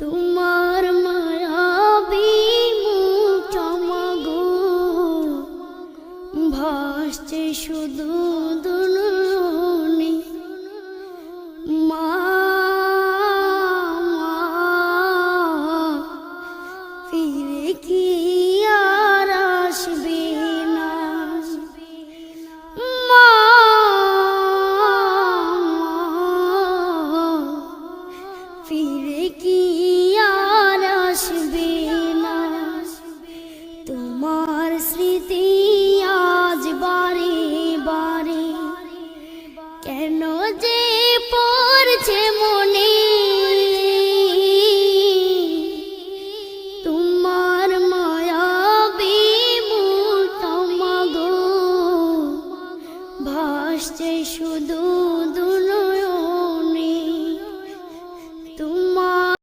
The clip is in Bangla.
তোমার মায়াবী মুখ চমগো ভাসছে শুধু দুলনি মা ফিরে কি আর আসবে না মা ফিরে কি